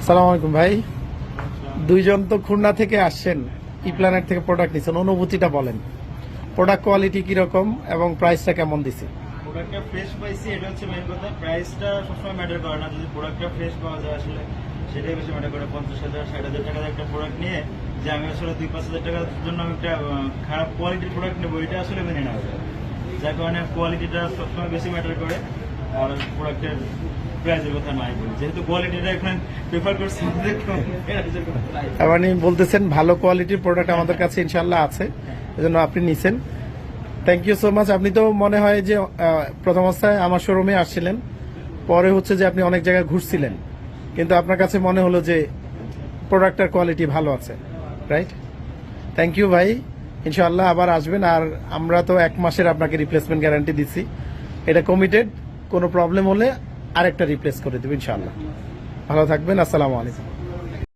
সালাম আলাইকুম ভাই। দুইজন তো খুলনা থেকে আসছেন, ই প্ল্যানেট থেকে প্রোডাক্ট নিচ্ছেন, অনুভূতিটা বলেন। প্রোডাক্ট কোয়ালিটি কিরকম এবং প্রাইসটা কেমন দিছে? প্রোডাক্টটা ফ্রেশ পাইছি, এটা হচ্ছে মেইন কথা। প্রাইসটা সবসময় ম্যাটার করে না, যদি প্রোডাক্টটা ফ্রেশ পাওয়া যায় আসলে সেটাই বেশি ম্যাটার করে। 50,000 60,000 টাকার একটা প্রোডাক্ট নিয়ে যে আমি আসলে 2-5 হাজার টাকার জন্য আমি একটা খারাপ কোয়ালিটির প্রোডাক্ট নেবো, এটা আসলে মেনে নেওয়া যায়। যার কারণে কোয়ালিটিটা সবসময় বেশি ম্যাটার করে, আর প্রোডাক্টের প্রাইসের কথা নাই বলি, যেহেতু কোয়ালিটিটা এখানে প্রেফার করছি। মানে বলতেছেন ভালো কোয়ালিটির প্রোডাক্ট আমাদের কাছে ইনশাল্লাহ আছে, এজন্য আপনি নিছেন। Thank you so much. আপনি তো মনে হয় যে প্রথম অবস্থায় আমার শোরুমে আসছিলেন, পরে হচ্ছে যে আপনি অনেক জায়গায় ঘুরছিলেন, কিন্তু আপনার কাছে মনে হলো যে প্রোডাক্টের কোয়ালিটি ভালো আছে, রাইট? থ্যাংক ইউ ভাই, ইনশাআল্লাহ আবার আসবেন। আর আমরা তো 1 মাসের আপনাকে রিপ্লেসমেন্ট গ্যারান্টি দিচ্ছি, এটা কমিটেড। কোনো প্রবলেম হলে আরেকটা রিপ্লেস করে দেবো ইনশাআল্লাহ। ভালো থাকবেন, আসসালামু আলাইকুম।